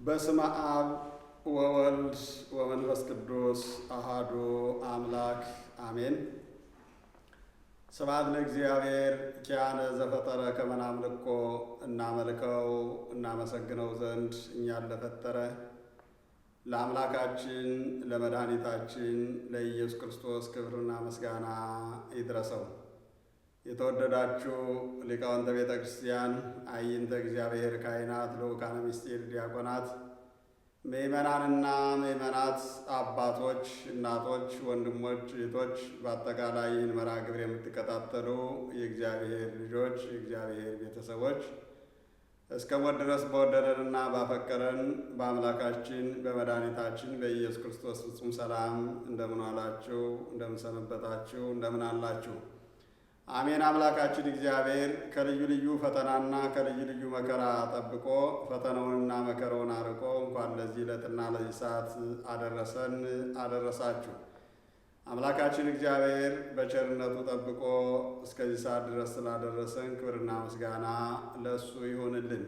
በስመ አብ ወወልድ ወመንፈስ ቅዱስ አሃዱ አምላክ አሜን። ስብሐት ለእግዚአብሔር ኪያነ ዘፈጠረ ከመ ናምልኮ እናመልከው እናመሰግነው ዘንድ እኛን ለፈጠረ ለአምላካችን ለመድኃኒታችን ለኢየሱስ ክርስቶስ ክብርና ምስጋና ይድረሰው። የተወደዳችሁ ሊቃውንተ ቤተ ክርስቲያን፣ አይንተ እግዚአብሔር ካህናት፣ ልዑካነ ምስጢር ዲያቆናት፣ ምእመናንና ምእመናት፣ አባቶች፣ እናቶች፣ ወንድሞች፣ እህቶች፣ በአጠቃላይ ይህን መርሐ ግብር የምትከታተሉ የእግዚአብሔር ልጆች፣ የእግዚአብሔር ቤተሰቦች እስከ ሞት ድረስ በወደደንና ባፈቀረን በአምላካችን በመድኃኒታችን በኢየሱስ ክርስቶስ ፍጹም ሰላም እንደምን ዋላችሁ? እንደምን ሰነበታችሁ? እንደምን አላችሁ? አሜን። አምላካችን እግዚአብሔር ከልዩ ልዩ ፈተናና ከልዩ ልዩ መከራ ጠብቆ ፈተናውንና መከራውን አርቆ እንኳን ለዚህ ዕለትና ለዚህ ሰዓት አደረሰን አደረሳችሁ። አምላካችን እግዚአብሔር በቸርነቱ ጠብቆ እስከዚህ ሰዓት ድረስ ስላደረሰን ክብርና ምስጋና ለእሱ ይሁንልን።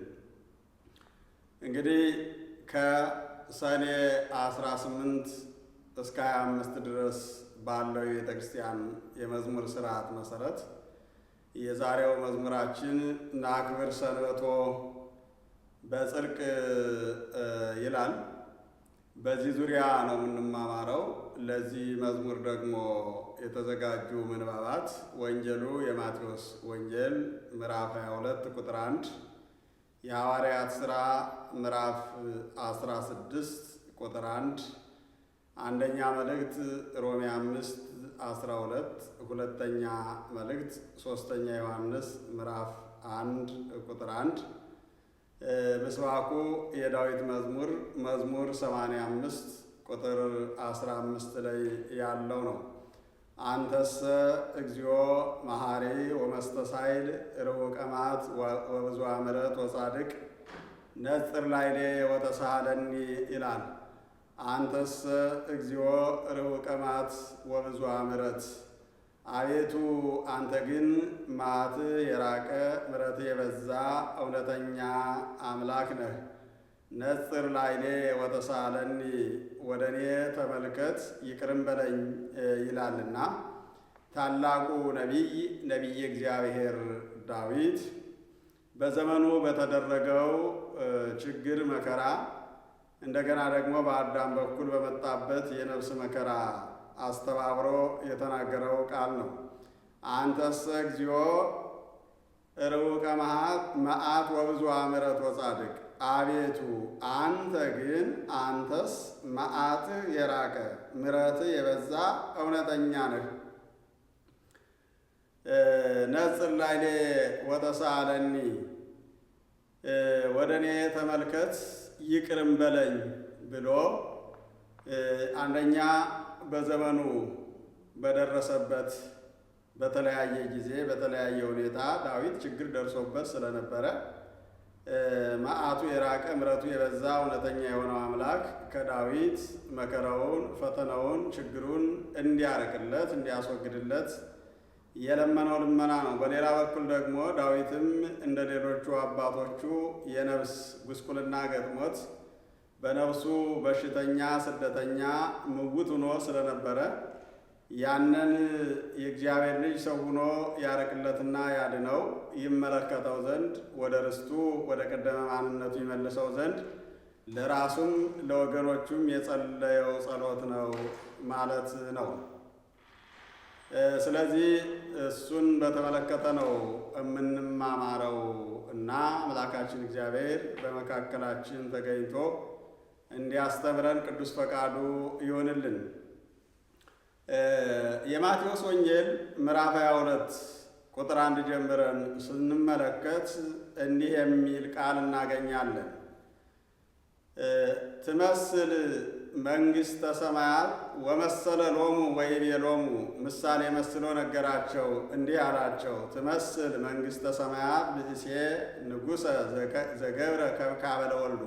እንግዲህ ከሰኔ 18 እስከ 25 ድረስ ባለው የቤተ ክርስቲያን የመዝሙር ስርዓት መሰረት የዛሬው መዝሙራችን ናክብር ሰንበቶ በጽድቅ ይላል። በዚህ ዙሪያ ነው የምንማማረው። ለዚህ መዝሙር ደግሞ የተዘጋጁ ምንባባት ወንጌሉ የማቴዎስ ወንጌል ምዕራፍ 22 ቁጥር 1፣ የሐዋርያት ሥራ ምዕራፍ 16 ቁጥር 1፣ አንደኛ መልእክት ሮሜ 5:12፣ ሁለተኛ መልእክት ሶስተኛ ዮሐንስ ምዕራፍ 1 ቁጥር 1፣ ምስባኩ የዳዊት መዝሙር መዝሙር 85 ቁጥር 15 ላይ ያለው ነው። አንተሰ እግዚኦ መሐሪ ወመስተሳይል ርሑቀ መዓት ወብዙኃ ምሕረት ወጻድቅ ነጽር ላዕሌ ወተሳሃለኒ ይላል። አንተሰ እግዚኦ ርሑቀ መዓት ወብዙኃ ምሕረት፣ አቤቱ አንተ ግን መዓትህ የራቀ ምሕረትህ የበዛ እውነተኛ አምላክ ነህ። ነጽር ላዕሌ ወተሳሃለኒ፣ ወደ እኔ ተመልከት ይቅርም በለኝ ይላልና ታላቁ ነቢየ እግዚአብሔር ዳዊት በዘመኑ በተደረገው ችግር መከራ እንደገና ደግሞ በአዳም በኩል በመጣበት የነፍስ መከራ አስተባብሮ የተናገረው ቃል ነው። አንተሰ እግዚኦ ርሑቀ መዓት ወብዙኃ ምሕረት ወጻድቅ፣ አቤቱ አንተ ግን አንተስ መዓትህ የራቀ ምሕረትህ የበዛ እውነተኛ ነህ። ነጽር ላዕሌ ወተሳሃለኒ፣ ወደ እኔ ተመልከት ይቅርም በለኝ ብሎ አንደኛ በዘመኑ በደረሰበት በተለያየ ጊዜ በተለያየ ሁኔታ ዳዊት ችግር ደርሶበት ስለነበረ መዓቱ የራቀ ምሕረቱ የበዛ እውነተኛ የሆነው አምላክ ከዳዊት መከራውን፣ ፈተናውን፣ ችግሩን እንዲያርቅለት እንዲያስወግድለት የለመነው ልመና ነው። በሌላ በኩል ደግሞ ዳዊትም እንደ ሌሎቹ አባቶቹ የነፍስ ጉስቁልና ገጥሞት በነፍሱ በሽተኛ ስደተኛ ምውት ሆኖ ስለነበረ ያንን የእግዚአብሔር ልጅ ሰው ሆኖ ያረቅለትና ያድነው ይመለከተው ዘንድ ወደ ርስቱ ወደ ቀደመ ማንነቱ ይመልሰው ዘንድ ለራሱም ለወገኖቹም የጸለየው ጸሎት ነው ማለት ነው። ስለዚህ እሱን በተመለከተ ነው የምንማማረው እና አምላካችን እግዚአብሔር በመካከላችን ተገኝቶ እንዲያስተምረን ቅዱስ ፈቃዱ ይሆንልን። የማቴዎስ ወንጌል ምዕራፍ 22 ቁጥር 1 ጀምረን ስንመለከት እንዲህ የሚል ቃል እናገኛለን። ትመስል መንግሥተ ሰማያት ወመሰለ ሎሙ ወይቤሎሙ፣ ምሳሌ መስሎ ነገራቸው እንዲህ አላቸው። ትመስል መንግሥተ ሰማያት ብእሴ ንጉሠ ዘገብረ ከብካበ ለወልዱ፣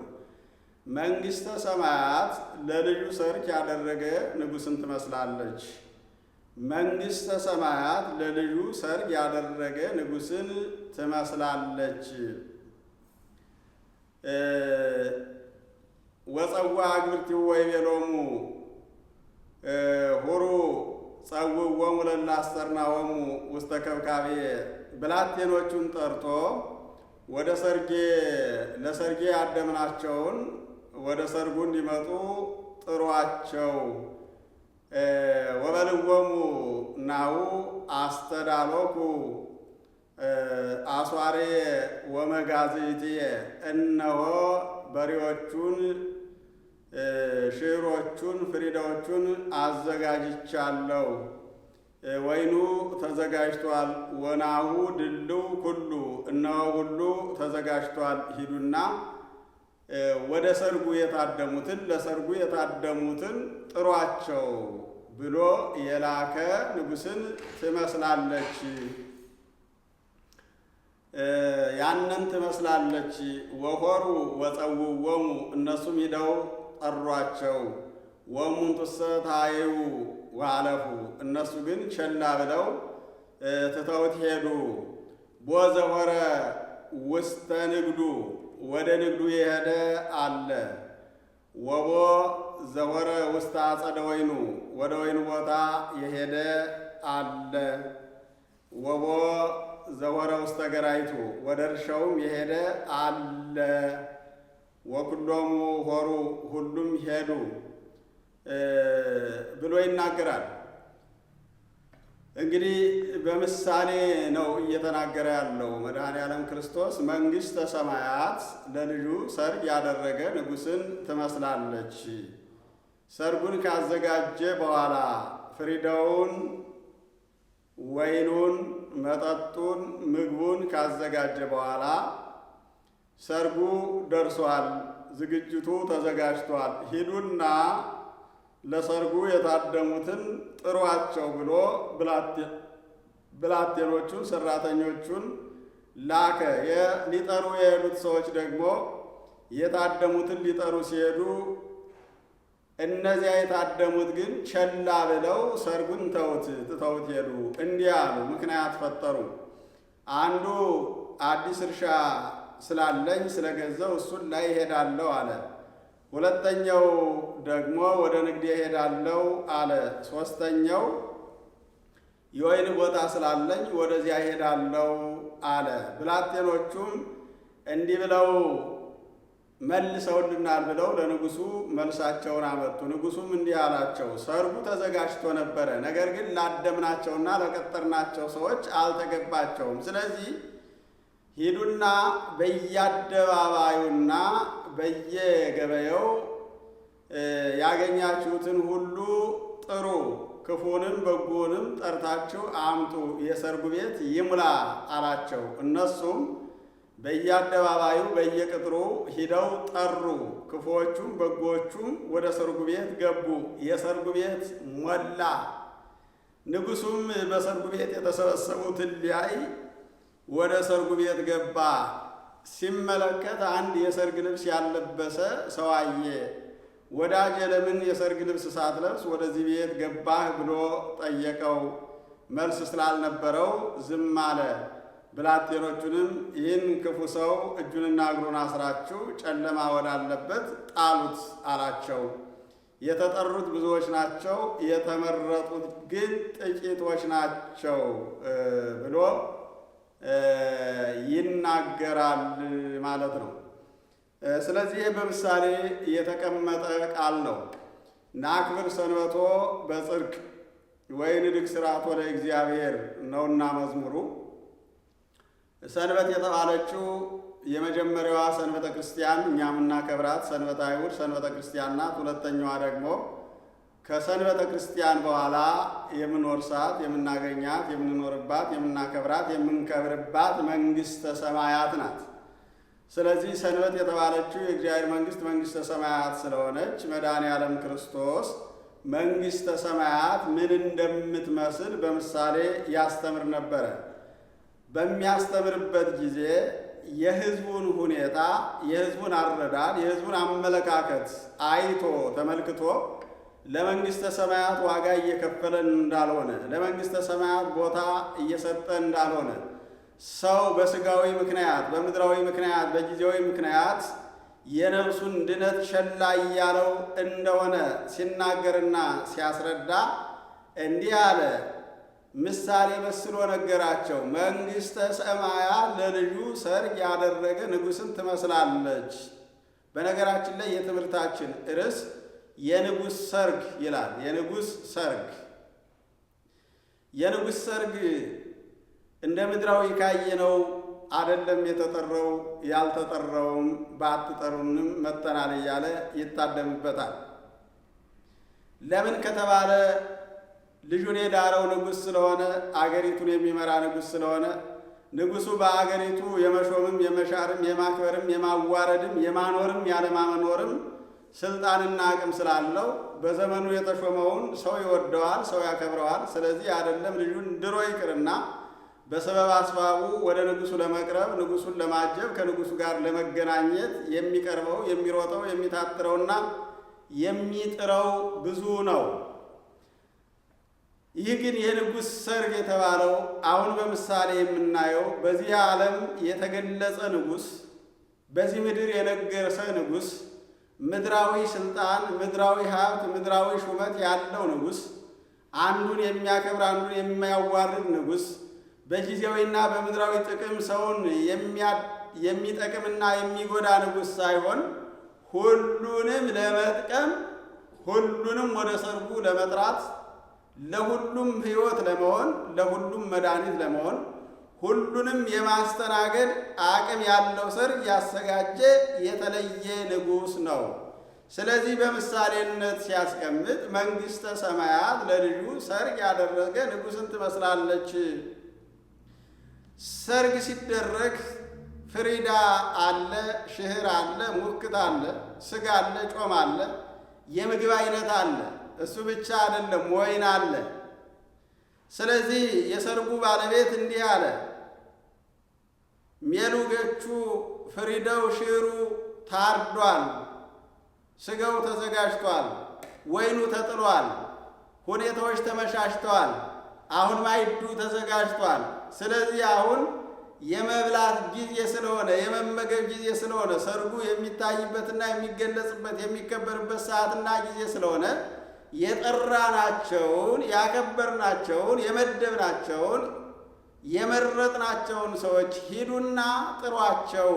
መንግሥተ ሰማያት ለልጁ ሰርክ ያደረገ ንጉሥን ትመስላለች። መንግሥተ ሰማያት ለልጁ ሰርግ ያደረገ ንጉሥን ትመስላለች። ወጸዋ አግብርቲሁ ወይቤሎሙ ሁሩ ጸውዖሙ ለእለ አስተርናሆሙ ውስተ ከብካቤ። ብላቴኖቹን ጠርቶ ለሰርጌ ያደምናቸውን ወደ ሰርጉ እንዲመጡ ጥሯቸው። ወበልዎሙ ናሁ አስተዳሎኩ አስዋሬ ወመጋዝእትየ። እነሆ በሬዎቹን፣ ሽሮቹን፣ ፍሪዳዎቹን አዘጋጅቻለሁ። ወይኑ ተዘጋጅቷል። ወናሁ ድልው ኩሉ፣ እነሆ ሁሉ ተዘጋጅቷል። ሂዱና ወደ ሰርጉ ለሰርጉ የታደሙትን ጥሯቸው ብሎ የላከ ንጉሥን ትመስላለች። ያንን ትመስላለች። ወሆሩ ወጸውዖሙ፣ እነሱም ሂደው ጠሯቸው። ወእሙንቱሰ ታየዩ ወአለፉ፣ እነሱ ግን ቸላ ብለው ትተውት ሄዱ። ቦዘወረ ውስተ ንግዱ፣ ወደ ንግዱ የሄደ አለ። ወቦ ዘወረ ውስተ አጸደ ወይኑ፣ ወደ ወይኑ ቦታ የሄደ አለ። ወቦ ዘወረ ውስተ ገራይቱ፣ ወደ እርሻውም የሄደ አለ። ወኩሎሙ ሆሩ፣ ሁሉም ሄዱ ብሎ ይናገራል። እንግዲህ በምሳሌ ነው እየተናገረ ያለው። መድኃኔ ዓለም ክርስቶስ መንግሥተ ሰማያት ለልጁ ሰርግ ያደረገ ንጉሥን ትመስላለች። ሰርጉን ካዘጋጀ በኋላ ፍሪዳውን፣ ወይኑን፣ መጠጡን፣ ምግቡን ካዘጋጀ በኋላ ሰርጉ ደርሷል፣ ዝግጅቱ ተዘጋጅቷል፣ ሂዱና ለሰርጉ የታደሙትን ጥሯቸው ብሎ ብላቴኖቹን፣ ሰራተኞቹን ላከ። ሊጠሩ የሄዱት ሰዎች ደግሞ የታደሙትን ሊጠሩ ሲሄዱ እነዚያ የታደሙት ግን ቸላ ብለው ሰርጉን ትተውት ሄዱ። እንዲህ አሉ፣ ምክንያት ፈጠሩ። አንዱ አዲስ እርሻ ስላለኝ ስለገዛው እሱን ላይ እሄዳለሁ አለ። ሁለተኛው ደግሞ ወደ ንግድ እሄዳለሁ አለ። ሦስተኛው የወይን ቦታ ስላለኝ ወደዚያ እሄዳለሁ አለ። ብላቴኖቹም እንዲህ ብለው መልሰውልናል ብለው ለንጉሡ መልሳቸውን አመጡ። ንጉሡም እንዲህ አላቸው፣ ሰርጉ ተዘጋጅቶ ነበረ፣ ነገር ግን ላደምናቸውና ለቀጠርናቸው ሰዎች አልተገባቸውም። ስለዚህ ሂዱና በየአደባባዩና በየገበያው ያገኛችሁትን ሁሉ ጥሩ፣ ክፉንም በጎንም ጠርታችሁ አምጡ፣ የሰርጉ ቤት ይሙላ አላቸው። እነሱም በየአደባባዩ በየቅጥሩ ሂደው ጠሩ። ክፉዎቹም በጎዎቹም ወደ ሰርጉ ቤት ገቡ። የሰርጉ ቤት ሞላ። ንጉሡም በሰርጉ ቤት የተሰበሰቡትን ሊያይ ወደ ሰርጉ ቤት ገባ። ሲመለከት አንድ የሰርግ ልብስ ያለበሰ ሰው አየ። ወዳጄ ለምን የሰርግ ልብስ ሳትለብስ ወደዚህ ቤት ገባህ ብሎ ጠየቀው። መልስ ስላልነበረው ዝም አለ። ብላቴኖቹንም ይህን ክፉ ሰው እጁንና እግሩን አስራችሁ ጨለማ ወዳለበት ጣሉት አላቸው። የተጠሩት ብዙዎች ናቸው፣ የተመረጡት ግን ጥቂቶች ናቸው ብሎ ይናገራል ማለት ነው። ስለዚህ በምሳሌ የተቀመጠ ቃል ነው። ናክብር ሰንበቶ በጽድቅ ወይንድግ ሥርዓቶ ለእግዚአብሔር ነውና መዝሙሩ። ሰንበት የተባለችው የመጀመሪያዋ ሰንበተ ክርስቲያን እኛ የምናከብራት ሰንበተ አይሁድ ሰንበተ ክርስቲያን ናት። ሁለተኛዋ ደግሞ ከሰንበተ ክርስቲያን በኋላ የምንወርሳት፣ የምናገኛት፣ የምንኖርባት፣ የምናከብራት፣ የምንከብርባት መንግሥተ ሰማያት ናት። ስለዚህ ሰንበት የተባለችው የእግዚአብሔር መንግሥት መንግሥተ ሰማያት ስለሆነች መድኃኔ ዓለም ክርስቶስ መንግሥተ ሰማያት ምን እንደምትመስል በምሳሌ ያስተምር ነበረ። በሚያስተምርበት ጊዜ የሕዝቡን ሁኔታ፣ የሕዝቡን አረዳድ፣ የሕዝቡን አመለካከት አይቶ ተመልክቶ ለመንግሥተ ሰማያት ዋጋ እየከፈለን እንዳልሆነ፣ ለመንግሥተ ሰማያት ቦታ እየሰጠ እንዳልሆነ፣ ሰው በሥጋዊ ምክንያት፣ በምድራዊ ምክንያት፣ በጊዜያዊ ምክንያት የነፍሱን ድነት ቸል እያለው እንደሆነ ሲናገርና ሲያስረዳ እንዲህ አለ። ምሳሌ መስሎ ነገራቸው። መንግሥተ ሰማያት ለልጁ ሰርግ ያደረገ ንጉሥን ትመስላለች። በነገራችን ላይ የትምህርታችን ርዕስ የንጉሥ ሰርግ ይላል። የንጉሥ ሰርግ የንጉሥ ሰርግ እንደ ምድራዊ ካየነው አይደለም የተጠራው፣ ያልተጠራውም ባትጠሩንም መጥተናል እያለ ይታደምበታል። ለምን ከተባለ ልጁን የዳረው ንጉሥ ስለሆነ፣ አገሪቱን የሚመራ ንጉሥ ስለሆነ፣ ንጉሡ በአገሪቱ የመሾምም የመሻርም የማክበርም የማዋረድም የማኖርም ያለማኖርም ስልጣንና አቅም ስላለው በዘመኑ የተሾመውን ሰው ይወደዋል፣ ሰው ያከብረዋል። ስለዚህ አይደለም ልጁን ድሮ ይቅርና በሰበብ አስባቡ ወደ ንጉሡ ለመቅረብ ንጉሡን ለማጀብ ከንጉሡ ጋር ለመገናኘት የሚቀርበው የሚሮጠው የሚታትረውና የሚጥረው ብዙ ነው። ይህ ግን የንጉሥ ሰርግ የተባለው አሁን በምሳሌ የምናየው በዚህ ዓለም የተገለጸ ንጉሥ፣ በዚህ ምድር የነገሰ ንጉሥ፣ ምድራዊ ስልጣን፣ ምድራዊ ሀብት፣ ምድራዊ ሹመት ያለው ንጉሥ፣ አንዱን የሚያከብር አንዱን የሚያዋርድ ንጉሥ፣ በጊዜያዊና በምድራዊ ጥቅም ሰውን የሚጠቅምና የሚጎዳ ንጉሥ ሳይሆን ሁሉንም ለመጥቀም ሁሉንም ወደ ሰርጉ ለመጥራት ለሁሉም ሕይወት ለመሆን ለሁሉም መድኃኒት ለመሆን ሁሉንም የማስተናገድ አቅም ያለው ሰርግ ያዘጋጀ የተለየ ንጉሥ ነው። ስለዚህ በምሳሌነት ሲያስቀምጥ መንግሥተ ሰማያት ለልጁ ሰርግ ያደረገ ንጉሥን ትመስላለች። ሰርግ ሲደረግ ፍሪዳ አለ፣ ሽህር አለ፣ ሙክት አለ፣ ስጋ አለ፣ ጮም አለ፣ የምግብ አይነት አለ። እሱ ብቻ አይደለም፣ ወይን አለ። ስለዚህ የሰርጉ ባለቤት እንዲህ አለ። ሜሉ ገቹ ፍሪዳው ሽሩ ታርዷል፣ ስጋው ተዘጋጅቷል፣ ወይኑ ተጥሏል፣ ሁኔታዎች ተመቻችተዋል። አሁን ማዕዱ ተዘጋጅቷል። ስለዚህ አሁን የመብላት ጊዜ ስለሆነ የመመገብ ጊዜ ስለሆነ ሰርጉ የሚታይበትና የሚገለጽበት የሚከበርበት ሰዓትና ጊዜ ስለሆነ የጠራናቸውን ያከበርናቸውን የመደብናቸውን የመረጥናቸውን ሰዎች ሂዱና ጥሯቸው፣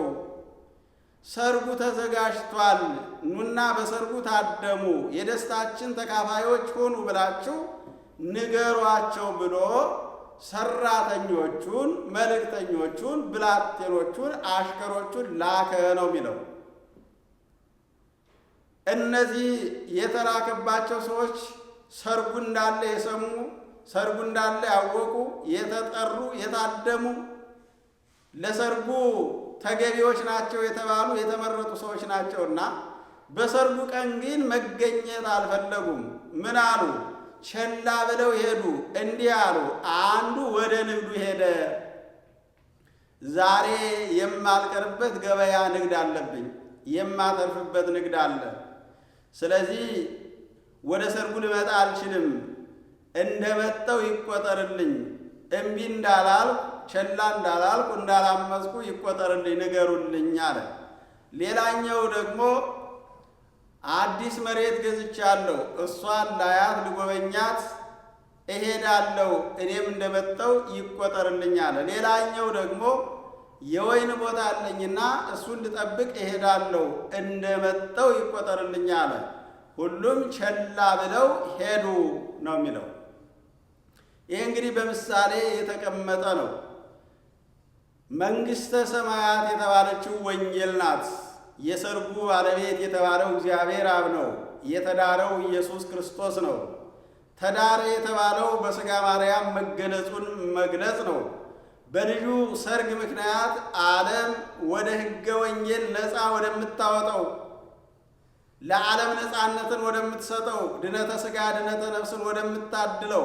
ሰርጉ ተዘጋጅቷል፣ ኑና በሰርጉ ታደሙ፣ የደስታችን ተካፋዮች ሁኑ ብላችሁ ንገሯቸው ብሎ ሰራተኞቹን፣ መልእክተኞቹን፣ ብላቴኖቹን፣ አሽከሮቹን ላከ ነው የሚለው። እነዚህ የተላከባቸው ሰዎች ሰርጉ እንዳለ የሰሙ፣ ሰርጉ እንዳለ ያወቁ፣ የተጠሩ፣ የታደሙ፣ ለሰርጉ ተገቢዎች ናቸው የተባሉ የተመረጡ ሰዎች ናቸውና በሰርጉ ቀን ግን መገኘት አልፈለጉም። ምን አሉ? ቸላ ብለው ሄዱ። እንዲህ አሉ። አንዱ ወደ ንግዱ ሄደ። ዛሬ የማልቀርበት ገበያ ንግድ አለብኝ፣ የማተርፍበት ንግድ አለ። ስለዚህ ወደ ሰርጉ ልመጣ አልችልም፣ እንደመጣው ይቆጠርልኝ፣ እምቢ እንዳላልኩ ቸላ እንዳላልኩ እንዳላመፅኩ ይቆጠርልኝ፣ ንገሩልኝ አለ። ሌላኛው ደግሞ አዲስ መሬት ገዝቻለሁ፣ እሷን ላያት ልጎበኛት እሄዳለሁ፣ እኔም እንደመጣው ይቆጠርልኝ አለ። ሌላኛው ደግሞ የወይን ቦታ አለኝና እሱን ልጠብቅ እሄዳለሁ፣ እንደመጣው ይቆጠርልኝ አለ። ሁሉም ቸላ ብለው ሄዱ ነው የሚለው። ይህ እንግዲህ በምሳሌ የተቀመጠ ነው። መንግሥተ ሰማያት የተባለችው ወንጌል ናት። የሰርጉ ባለቤት የተባለው እግዚአብሔር አብ ነው። የተዳረው ኢየሱስ ክርስቶስ ነው። ተዳረ የተባለው በሥጋ ማርያም መገለጹን መግለጽ ነው። በልጁ ሰርግ ምክንያት ዓለም ወደ ሕገ ወንጌል ነፃ ወደምታወጣው ለዓለም ነፃነትን ወደምትሰጠው ድነተ ሥጋ ድነተ ነፍስን ወደምታድለው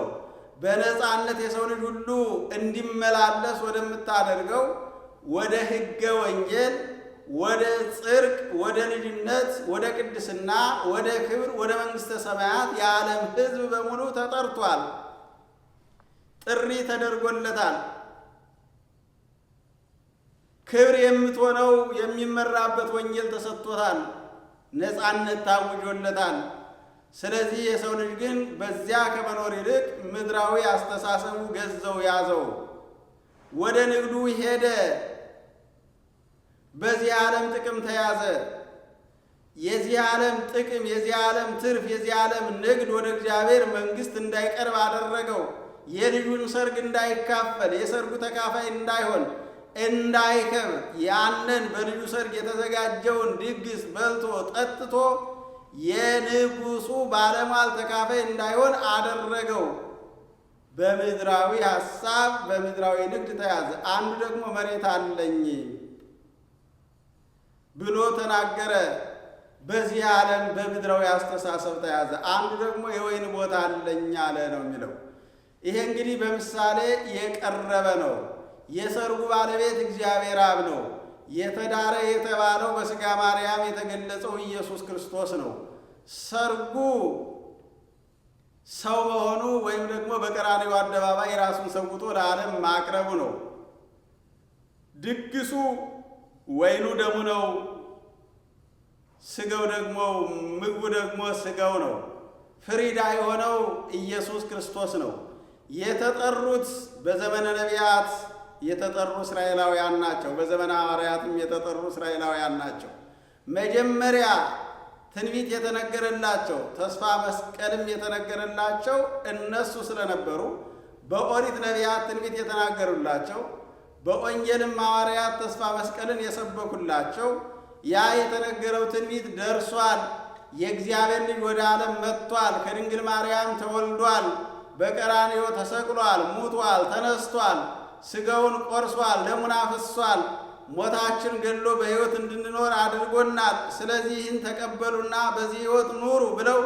በነፃነት የሰው ልጅ ሁሉ እንዲመላለስ ወደምታደርገው ወደ ሕገ ወንጌል፣ ወደ ጽድቅ፣ ወደ ልጅነት፣ ወደ ቅድስና፣ ወደ ክብር፣ ወደ መንግሥተ ሰማያት የዓለም ሕዝብ በሙሉ ተጠርቷል። ጥሪ ተደርጎለታል። ክብር የምትሆነው የሚመራበት ወንጌል ተሰጥቶታል። ነፃነት ታውጆለታል። ስለዚህ የሰው ልጅ ግን በዚያ ከመኖር ይልቅ ምድራዊ አስተሳሰቡ ገዘው ያዘው፣ ወደ ንግዱ ሄደ፣ በዚህ ዓለም ጥቅም ተያዘ። የዚህ ዓለም ጥቅም፣ የዚህ ዓለም ትርፍ፣ የዚህ ዓለም ንግድ ወደ እግዚአብሔር መንግሥት እንዳይቀርብ አደረገው። የልጁን ሰርግ እንዳይካፈል፣ የሰርጉ ተካፋይ እንዳይሆን፣ እንዳይከብር፣ ያንን በልጁ ሰርግ የተዘጋጀውን ድግስ በልቶ ጠጥቶ የንጉሱ ባለሟል ተካፋይ እንዳይሆን አደረገው። በምድራዊ ሐሳብ፣ በምድራዊ ንግድ ተያዘ። አንዱ ደግሞ መሬት አለኝ ብሎ ተናገረ። በዚህ ዓለም በምድራዊ አስተሳሰብ ተያዘ። አንዱ ደግሞ የወይን ቦታ አለኝ አለ ነው የሚለው። ይሄ እንግዲህ በምሳሌ የቀረበ ነው። የሰርጉ ባለቤት እግዚአብሔር አብ ነው። የተዳረ የተባለው በሥጋ ማርያም የተገለጸው ኢየሱስ ክርስቶስ ነው። ሰርጉ ሰው መሆኑ ወይም ደግሞ በቀራንዮ አደባባይ ራሱን ሰውቶ ለዓለም ማቅረቡ ነው። ድግሱ ወይኑ ደሙ ነው። ስጋው ደግሞ ምግቡ ደግሞ ስጋው ነው። ፍሪዳ የሆነው ኢየሱስ ክርስቶስ ነው። የተጠሩት በዘመነ ነቢያት የተጠሩ እስራኤላውያን ናቸው። በዘመነ ሐዋርያትም የተጠሩ እስራኤላውያን ናቸው። መጀመሪያ ትንቢት የተነገረላቸው ተስፋ መስቀልም የተነገረላቸው እነሱ ስለነበሩ በኦሪት ነቢያት ትንቢት የተናገሩላቸው፣ በወንጌልም ሐዋርያት ተስፋ መስቀልን የሰበኩላቸው ያ የተነገረው ትንቢት ደርሷል። የእግዚአብሔር ልጅ ወደ ዓለም መጥቷል። ከድንግል ማርያም ተወልዷል። በቀራንዮ ተሰቅሏል፣ ሙቷል፣ ተነስቷል፣ ሥጋውን ቆርሷል፣ ደሙን አፍሷል፣ ሞታችን ገድሎ በሕይወት እንድንኖር አድርጎናል። ስለዚህ ይህን ተቀበሉና በዚህ ሕይወት ኑሩ ብለው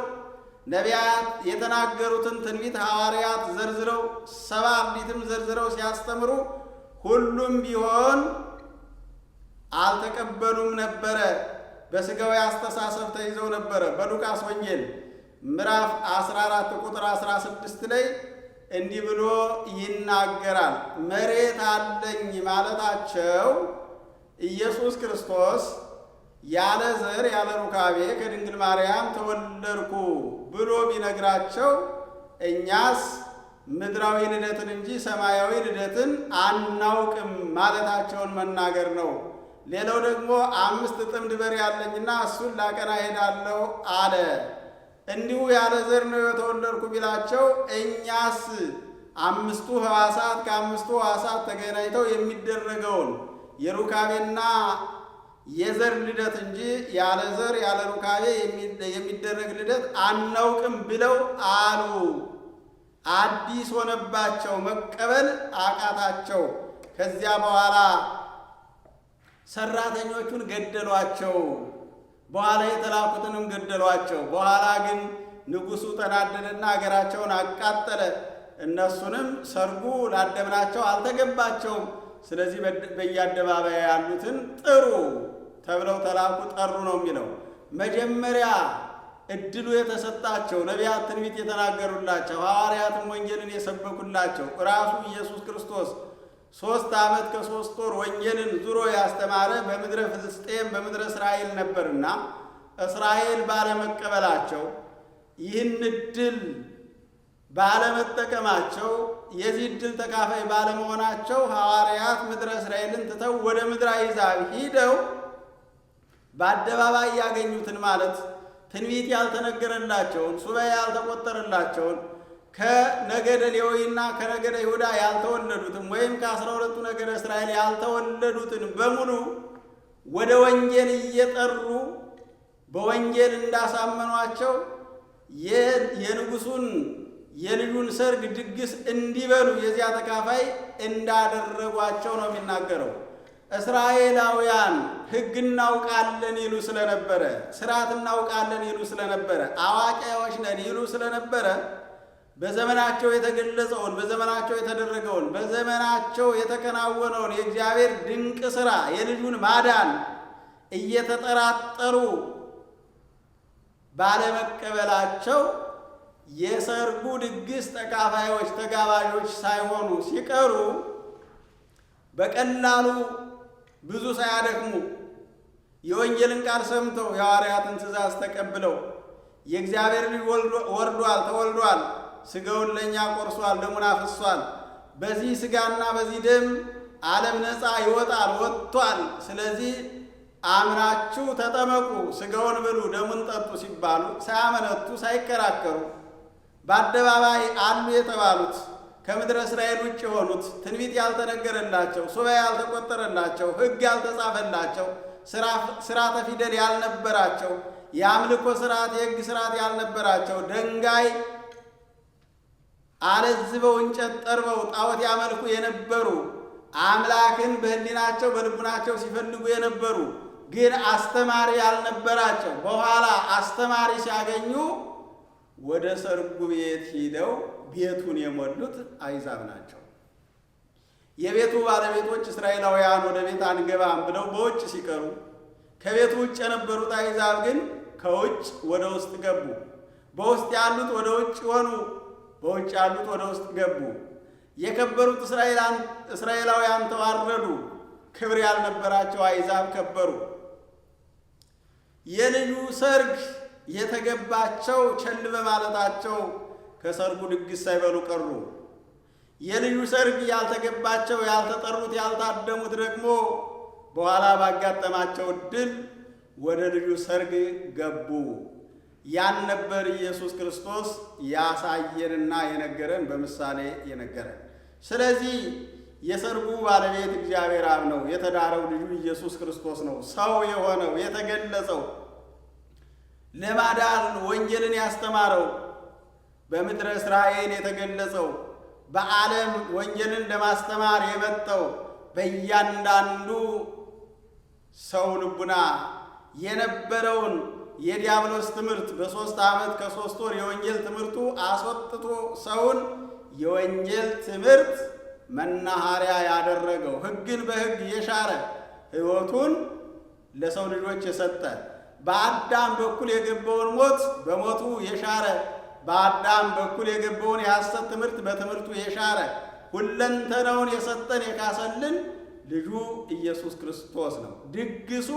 ነቢያት የተናገሩትን ትንቢት ሐዋርያት ዘርዝረው 70 አርድእትም ዘርዝረው ሲያስተምሩ ሁሉም ቢሆን አልተቀበሉም ነበረ። በሥጋዊ አስተሳሰብ ተይዘው ነበረ። በሉቃስ ወንጌል ምዕራፍ 14 ቁጥር 16 ላይ እንዲህ ብሎ ይናገራል። መሬት አለኝ ማለታቸው ኢየሱስ ክርስቶስ ያለ ዘር ያለ ሩካቤ ከድንግል ማርያም ተወለድኩ ብሎ ቢነግራቸው እኛስ ምድራዊ ልደትን እንጂ ሰማያዊ ልደትን አናውቅም ማለታቸውን መናገር ነው። ሌላው ደግሞ 5 ጥምድ በሬ ያለኝና እሱን ላቀና ሄዳለሁ አለ። እንዲሁ ያለ ዘር ነው የተወለድኩ ቢላቸው እኛስ 5ቱ ሕዋሳት ከ5ቱ ሕዋሳት ተገናኝተው የሚደረገውን የሩካቤና የዘር ልደት እንጂ ያለ ዘር ያለ ሩካቤ የሚደረግ ልደት አናውቅም ብለው አሉ። አዲስ ሆነባቸው፣ መቀበል አቃታቸው። ከዚያ በኋላ ሰራተኞቹን ገደሏቸው። በኋላ የተላኩትንም ገደሏቸው። በኋላ ግን ንጉሡ ተናደደና አገራቸውን አቃጠለ። እነሱንም ሰርጉ ላደምናቸው አልተገባቸውም። ስለዚህ በየአደባባይ ያሉትን ጥሩ ተብለው ተላኩ፣ ጠሩ ነው የሚለው። መጀመሪያ እድሉ የተሰጣቸው ነቢያት ትንቢት የተናገሩላቸው፣ ሐዋርያትም ወንጌልን የሰበኩላቸው ራሱ ኢየሱስ ክርስቶስ 3 ዓመት ከ3 ወር ወንጌልን ዙሮ ያስተማረ በምድረ ፍልስጤም በምድረ እስራኤል ነበርና እስራኤል ባለመቀበላቸው ይህን እድል ባለመጠቀማቸው የዚህ እድል ተካፋይ ባለመሆናቸው ሐዋርያት ምድረ እስራኤልን ትተው ወደ ምድረ አሕዛብ ሂደው በአደባባይ ያገኙትን ማለት ትንቢት ያልተነገረላቸውን ሱባዔ ያልተቆጠረላቸውን ከነገደ ሌዊና ከነገደ ይሁዳ ያልተወለዱትን ወይም ከ12ቱ ነገደ እስራኤል ያልተወለዱትን በሙሉ ወደ ወንጌል እየጠሩ በወንጌል እንዳሳመኗቸው የንጉሡን የልጁን ሰርግ ድግስ እንዲበሉ የዚያ ተካፋይ እንዳደረጓቸው ነው የሚናገረው። እስራኤላውያን ሕግ እናውቃለን ይሉ ስለነበረ፣ ሥርዓት እናውቃለን ይሉ ስለነበረ፣ አዋቂዎች ነን ይሉ ስለነበረ በዘመናቸው የተገለጸውን በዘመናቸው የተደረገውን በዘመናቸው የተከናወነውን የእግዚአብሔር ድንቅ ሥራ የልጁን ማዳን እየተጠራጠሩ ባለመቀበላቸው የሰርጉ ድግስ ተካፋዮች ተጋባዦች ሳይሆኑ ሲቀሩ በቀላሉ ብዙ ሳያደክሙ የወንጌልን ቃል ሰምተው የሐዋርያትን ትእዛዝ ተቀብለው የእግዚአብሔር ልጅ ወርዷል፣ ተወልዷል፣ ሥጋውን ለእኛ ቆርሷል፣ ደሙን አፍሷል፣ በዚህ ሥጋና በዚህ ደም ዓለም ነፃ ይወጣል፣ ወጥቷል፣ ስለዚህ አምናችሁ ተጠመቁ፣ ሥጋውን ብሉ፣ ደሙን ጠጡ ሲባሉ ሳያመነቱ ሳይከራከሩ በአደባባይ አሉ የተባሉት ከምድረ እስራኤል ውጭ የሆኑት ትንቢት ያልተነገረላቸው፣ ሱባዔ ያልተቆጠረላቸው፣ ሕግ ያልተጻፈላቸው፣ ስርዓተ ፊደል ያልነበራቸው፣ የአምልኮ ስርዓት የሕግ ስርዓት ያልነበራቸው፣ ድንጋይ አለዝበው እንጨት ጠርበው ጣዖት ያመልኩ የነበሩ፣ አምላክን በሕሊናቸው በልቡናቸው ሲፈልጉ የነበሩ ግን አስተማሪ ያልነበራቸው በኋላ አስተማሪ ሲያገኙ ወደ ሰርጉ ቤት ሂደው ቤቱን የሞሉት አሕዛብ ናቸው። የቤቱ ባለቤቶች እስራኤላውያን ወደ ቤት አንገባም ብለው በውጭ ሲቀሩ፣ ከቤቱ ውጭ የነበሩት አሕዛብ ግን ከውጭ ወደ ውስጥ ገቡ። በውስጥ ያሉት ወደ ውጭ ሆኑ፣ በውጭ ያሉት ወደ ውስጥ ገቡ። የከበሩት እስራኤላውያን ተዋረዱ፣ ክብር ያልነበራቸው አሕዛብ ከበሩ። የልጁ ሰርግ የተገባቸው ቸል በማለታቸው ከሰርጉ ድግስ ሳይበሉ ቀሩ። የልጁ ሰርግ ያልተገባቸው ያልተጠሩት ያልታደሙት ደግሞ በኋላ ባጋጠማቸው ድል ወደ ልጁ ሰርግ ገቡ። ያን ነበር ኢየሱስ ክርስቶስ ያሳየንና የነገረን በምሳሌ የነገረን። ስለዚህ የሰርጉ ባለቤት እግዚአብሔር አብ ነው። የተዳረው ልጁ ኢየሱስ ክርስቶስ ነው። ሰው የሆነው የተገለጸው ለማዳን ወንጌልን ያስተማረው በምድረ እስራኤል የተገለጸው በዓለም ወንጌልን ለማስተማር የመጣው በእያንዳንዱ ሰው ልቡና የነበረውን የዲያብሎስ ትምህርት በ3 ዓመት ከ3 ወር የወንጌል ትምህርቱ አስወጥቶ ሰውን የወንጌል ትምህርት መናኸሪያ ያደረገው ሕግን በሕግ የሻረ ሕይወቱን ለሰው ልጆች የሰጠ በአዳም በኩል የገባውን ሞት በሞቱ የሻረ በአዳም በኩል የገባውን የሐሰት ትምህርት በትምህርቱ የሻረ ሁለንተናውን የሰጠን የካሰልን ልጁ ኢየሱስ ክርስቶስ ነው። ድግሱ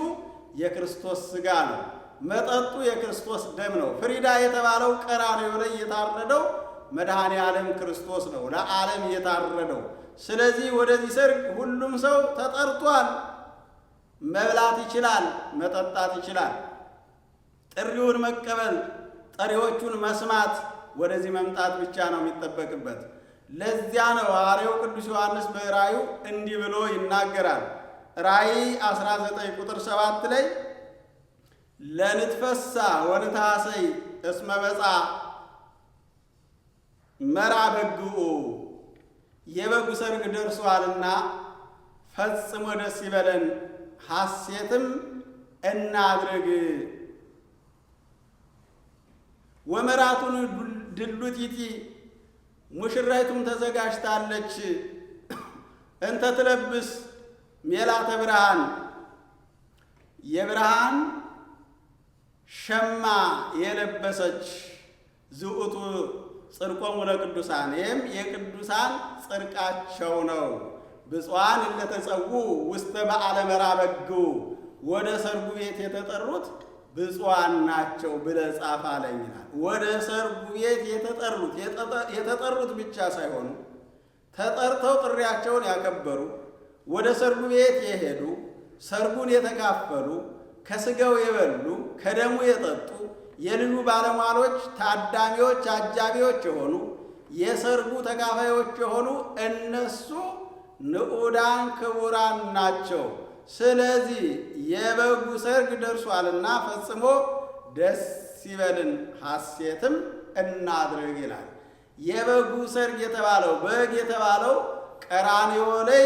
የክርስቶስ ሥጋ ነው። መጠጡ የክርስቶስ ደም ነው። ፍሪዳ የተባለው ቀራንዮ ላይ የታረደው መድኃኔ ዓለም ክርስቶስ ነው፣ ለዓለም የታረደው። ስለዚህ ወደዚህ ሰርግ ሁሉም ሰው ተጠርቷል። መብላት ይችላል፣ መጠጣት ይችላል። ጥሪውን መቀበል፣ ጠሪዎቹን መስማት፣ ወደዚህ መምጣት ብቻ ነው የሚጠበቅበት። ለዚያ ነው ሐዋርያው ቅዱስ ዮሐንስ በራእዩ እንዲህ ብሎ ይናገራል። ራእይ 19 ቁጥር 7 ላይ ለንትፈሳ ወንታሰይ እስመ መጻ መራ በግኡ፣ የበጉ ሰርግ ደርሷልና ፈጽሞ ደስ ይበለን፣ ሐሴትም እናድርግ። ወመራቱን ድሉቲቲ፣ ሙሽራይቱም ተዘጋጅታለች። እንተ ትለብስ ሜላተ ብርሃን፣ የብርሃን ሸማ የለበሰች ዝኡቱ ጽድቆሙ ለቅዱሳን፣ ይህም የቅዱሳን ጽድቃቸው ነው። ብፁዓን እለተጸዉ ውስተ በዓለ መራ በግኡ፣ ወደ ሰርጉ ቤት የተጠሩት ብፁዓን ናቸው ብለህ ጻፍ አለኝናል። ወደ ሰርጉ ቤት የተጠሩት ብቻ ሳይሆኑ ተጠርተው ጥሪያቸውን ያከበሩ፣ ወደ ሰርጉ ቤት የሄዱ፣ ሰርጉን የተካፈሉ፣ ከሥጋው የበሉ፣ ከደሙ የጠጡ፣ የልጁ ባለሟሎች፣ ታዳሚዎች፣ አጃቢዎች የሆኑ፣ የሰርጉ ተካፋዮች የሆኑ እነሱ ንዑዳን ክቡራን ናቸው። ስለዚህ የበጉ ሰርግ ደርሷልና ፈጽሞ ደስ ይበልን፣ ሐሴትም እናድርግ ይላል። የበጉ ሰርግ የተባለው በግ የተባለው ቀራንዮ ላይ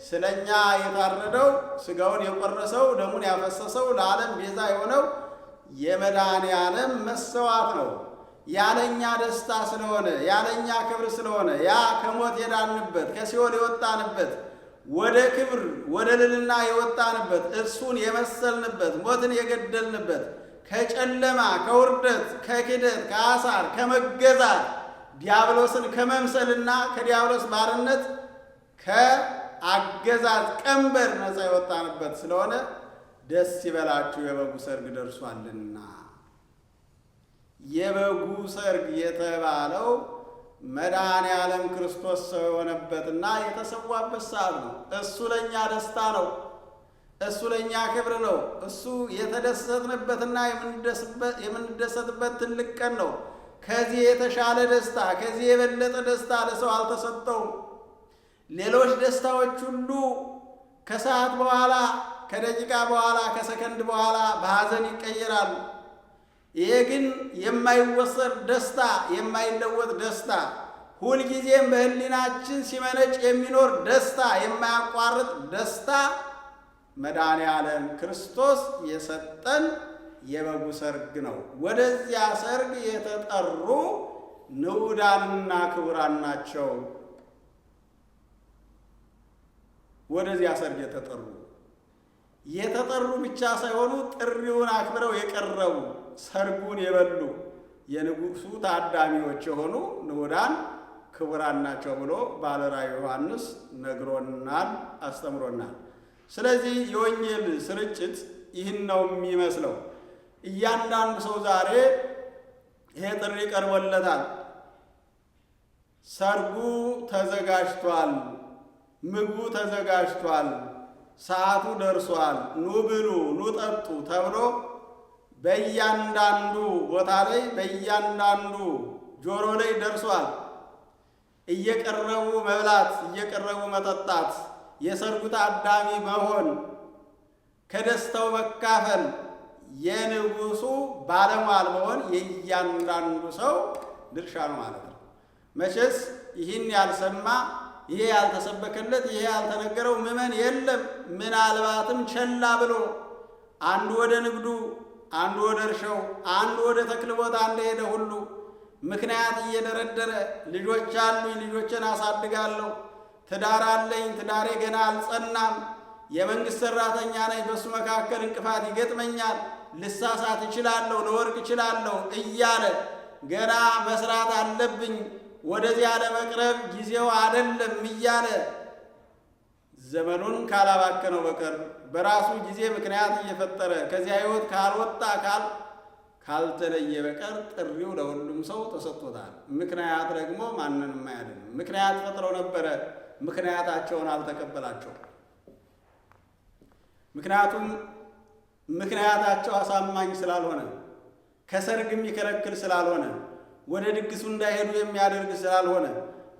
ስለኛ የታረደው ሥጋውን የቆረሰው ደሙን ያፈሰሰው ለዓለም ቤዛ የሆነው የመድኃኔ ዓለም መሰዋት ነው። ያለኛ ደስታ ስለሆነ ያለኛ ክብር ስለሆነ ያ ከሞት የዳንበት ከሲኦል የወጣንበት ወደ ክብር ወደ ልልና የወጣንበት እርሱን የመሰልንበት ሞትን የገደልንበት ከጨለማ ከውርደት ከክደት ከአሳር ከመገዛት ዲያብሎስን ከመምሰልና ከዲያብሎስ ባርነት አገዛዝ ቀንበር ነፃ የወጣንበት ስለሆነ ደስ ይበላችሁ የበጉ ሰርግ ደርሷልና። የበጉ ሰርግ የተባለው መድኃኔ ዓለም ክርስቶስ ሰው የሆነበትና የተሰዋበት ሰዓት ነው። እሱ ለእኛ ደስታ ነው። እሱ ለእኛ ክብር ነው። እሱ የተደሰትንበትና የምንደሰትበት ትልቅ ቀን ነው። ከዚህ የተሻለ ደስታ፣ ከዚህ የበለጠ ደስታ ለሰው አልተሰጠውም። ሌሎች ደስታዎች ሁሉ ከሰዓት በኋላ፣ ከደቂቃ በኋላ፣ ከሰከንድ በኋላ በሐዘን ይቀየራሉ። ይሄ ግን የማይወሰድ ደስታ፣ የማይለወጥ ደስታ፣ ሁልጊዜም በሕሊናችን ሲመነጭ የሚኖር ደስታ፣ የማያቋርጥ ደስታ መድኃኔ ዓለም ክርስቶስ የሰጠን የበጉ ሰርግ ነው። ወደዚያ ሰርግ የተጠሩ ንዑዳንና ክቡራን ናቸው። ወደዚያ ሰርግ የተጠሩ ብቻ ሳይሆኑ ጥሪውን አክብረው የቀረቡ ሰርጉን የበሉ የንጉሡ ታዳሚዎች የሆኑ ንዑዳን ክቡራን ናቸው ብሎ ባለ ራዕይ ዮሐንስ ነግሮናል፣ አስተምሮናል። ስለዚህ የወንጌል ስርጭት ይህን ነው የሚመስለው። እያንዳንዱ ሰው ዛሬ ይሄ ጥሪ ቀርቦለታል። ሰርጉ ተዘጋጅቷል፣ ምግቡ ተዘጋጅቷል፣ ሰዓቱ ደርሷል፣ ኑ ብሉ፣ ኑ ጠጡ ተብሎ በእያንዳንዱ ቦታ ላይ በእያንዳንዱ ጆሮ ላይ ደርሷል። እየቀረቡ መብላት፣ እየቀረቡ መጠጣት፣ የሰርጉ ታዳሚ መሆን፣ ከደስታው መካፈል፣ የንጉሡ ባለሟል መሆን የእያንዳንዱ ሰው ድርሻ ነው ማለት ነው። መቼስ ይህን ያልሰማ፣ ይሄ ያልተሰበከለት፣ ይሄ ያልተነገረው ምዕመን የለም። ምናልባትም ቸላ ብሎ አንዱ ወደ ንግዱ፣ አንዱ ወደ እርሻው፣ አንዱ ወደ ተክል ቦታ እንደሄደ ሁሉ ምክንያት እየደረደረ ልጆች አሉኝ፣ ልጆችን አሳድጋለሁ፣ ትዳር አለኝ፣ ትዳሬ ገና አልጸናም፣ የመንግሥት ሠራተኛ ነኝ፣ በሱ መካከል እንቅፋት ይገጥመኛል፣ ልሳሳት እችላለሁ፣ ለወርቅ እችላለሁ እያለ ገና መስራት አለብኝ፣ ወደዚያ ለመቅረብ ጊዜው አይደለም እያለ ዘመኑን ካላባከነው በቀር በራሱ ጊዜ ምክንያት እየፈጠረ ከዚያ ሕይወት ካልወጣ ካልተለየ በቀር ጥሪው ለሁሉም ሰው ተሰጥቶታል። ምክንያት ደግሞ ማንንም አያድንም። ምክንያት ፈጥረው ነበረ፣ ምክንያታቸውን አልተቀበላቸው። ምክንያቱም ምክንያታቸው አሳማኝ ስላልሆነ፣ ከሰርግ የሚከለክል ስላልሆነ፣ ወደ ድግሱ እንዳይሄዱ የሚያደርግ ስላልሆነ፣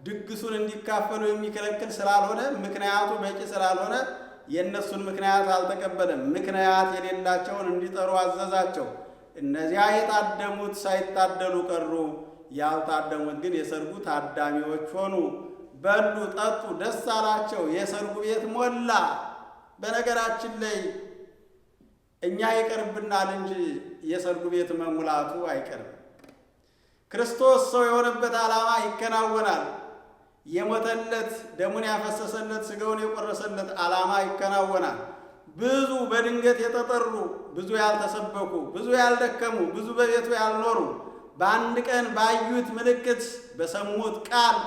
ድግሱን እንዲካፈሉ የሚከለክል ስላልሆነ፣ ምክንያቱ በቂ ስላልሆነ የእነሱን ምክንያት አልተቀበለም። ምክንያት የሌላቸውን እንዲጠሩ አዘዛቸው። እነዚያ የታደሙት ሳይታደሉ ቀሩ። ያልታደሙት ግን የሰርጉ ታዳሚዎች ሆኑ። በሉ፣ ጠጡ፣ ደስ አላቸው። የሰርጉ ቤት ሞላ። በነገራችን ላይ እኛ ይቀርብናል እንጂ የሰርጉ ቤት መሙላቱ አይቀርም። ክርስቶስ ሰው የሆነበት ዓላማ ይከናወናል። የሞተለት ደሙን ያፈሰሰለት ሥጋውን የቆረሰለት ዓላማ ይከናወናል። ብዙ በድንገት የተጠሩ፣ ብዙ ያልተሰበኩ፣ ብዙ ያልደከሙ፣ ብዙ በቤቱ ያልኖሩ በአንድ ቀን ባዩት ምልክት በሰሙት ቃል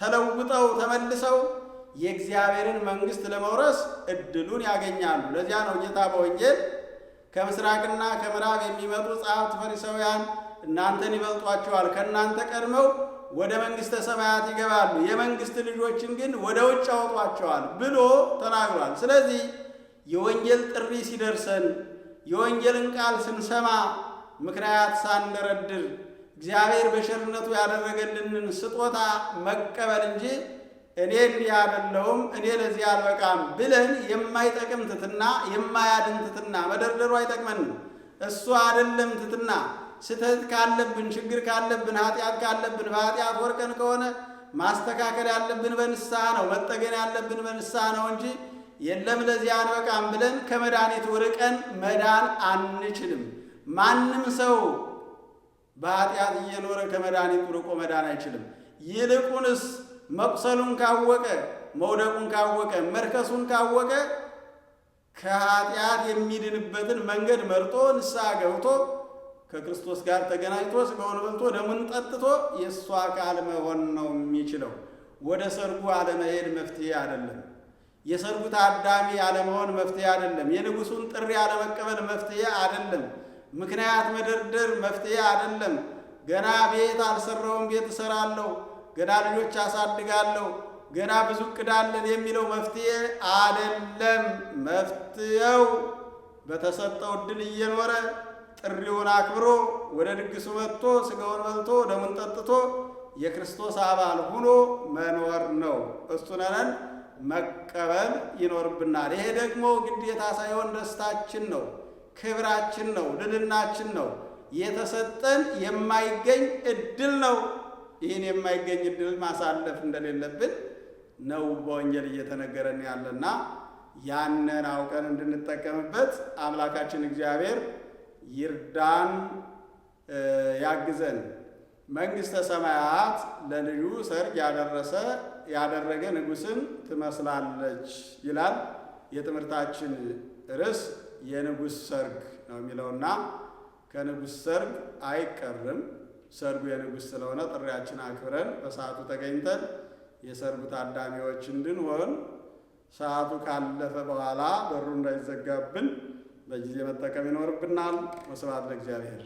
ተለውጠው ተመልሰው የእግዚአብሔርን መንግሥት ለመውረስ እድሉን ያገኛሉ። ለዚያ ነው ጌታ በወንጌል ከምስራቅና ከምዕራብ የሚመጡ ጸሐፍት ፈሪሳውያን እናንተን ይበልጧቸዋል፣ ከእናንተ ቀድመው ወደ መንግሥተ ሰማያት ይገባሉ፣ የመንግሥት ልጆችን ግን ወደ ውጭ ያወጧቸዋል ብሎ ተናግሯል። ስለዚህ የወንጌል ጥሪ ሲደርሰን፣ የወንጌልን ቃል ስንሰማ ምክንያት ሳንደረድር እግዚአብሔር በቸርነቱ ያደረገልንን ስጦታ መቀበል እንጂ እኔ እንዲህ አይደለሁም፣ እኔ ለዚህ አልበቃም ብለን የማይጠቅም ትሕትና፣ የማያድን ትሕትና መደርደሩ አይጠቅመንም። እሱ አይደለም ትሕትና። ስህተት ካለብን፣ ችግር ካለብን፣ ኃጢአት ካለብን፣ በኃጢአት ወርቀን ከሆነ ማስተካከል ያለብን በንስሐ ነው፣ መጠገን ያለብን በንስሐ ነው እንጂ የለም ለዚህ አንበቃም ብለን ከመድኃኒቱ ርቀን መዳን አንችልም። ማንም ሰው በኃጢአት እየኖረ ከመድኃኒቱ ርቆ መዳን አይችልም። ይልቁንስ መቁሰሉን ካወቀ፣ መውደቁን ካወቀ፣ መርከሱን ካወቀ ከኃጢአት የሚድንበትን መንገድ መርጦ ንስሐ ገብቶ ከክርስቶስ ጋር ተገናኝቶ ሥጋውን በልቶ ደሙን ጠጥቶ የእሱ አካል መሆን ነው የሚችለው። ወደ ሰርጉ አለመሄድ መፍትሄ አይደለም። የሰርጉ ታዳሚ ያለመሆን መፍትሄ አይደለም። የንጉሱን ጥሪ ያለመቀበል መፍትሄ አይደለም። ምክንያት መደርደር መፍትሄ አይደለም። ገና ቤት አልሰራውም፣ ቤት እሰራለሁ፣ ገና ልጆች አሳድጋለሁ፣ ገና ብዙ እቅድ አለን የሚለው መፍትሄ አይደለም። መፍትሄው በተሰጠው ዕድል እየኖረ ጥሪውን አክብሮ ወደ ድግሱ መጥቶ ሥጋውን በልቶ ደሙን ጠጥቶ የክርስቶስ አባል ሆኖ መኖር ነው። እሱነን መቀበል ይኖርብናል። ይሄ ደግሞ ግዴታ ሳይሆን ደስታችን ነው፣ ክብራችን ነው፣ ልዕልናችን ነው። የተሰጠን የማይገኝ ዕድል ነው። ይህን የማይገኝ ዕድል ማሳለፍ እንደሌለብን ነው በወንጌል እየተነገረን ያለና ያንን አውቀን እንድንጠቀምበት አምላካችን እግዚአብሔር ይርዳን፣ ያግዘን። መንግሥተ ሰማያት ለልዩ ሰርግ ያደረገ ንጉሥን ትመስላለች ይላል የትምህርታችን ርዕስ። የንጉሥ ሰርግ ነው የሚለውና ከንጉሥ ሰርግ አይቀርም። ሰርጉ የንጉሥ ስለሆነ ጥሪያችን አክብረን በሰዓቱ ተገኝተን የሰርጉ ታዳሚዎች እንድንሆን ሰዓቱ ካለፈ በኋላ በሩ እንዳይዘጋብን በጊዜ መጠቀም ይኖርብናል። ወስብሐት ለእግዚአብሔር።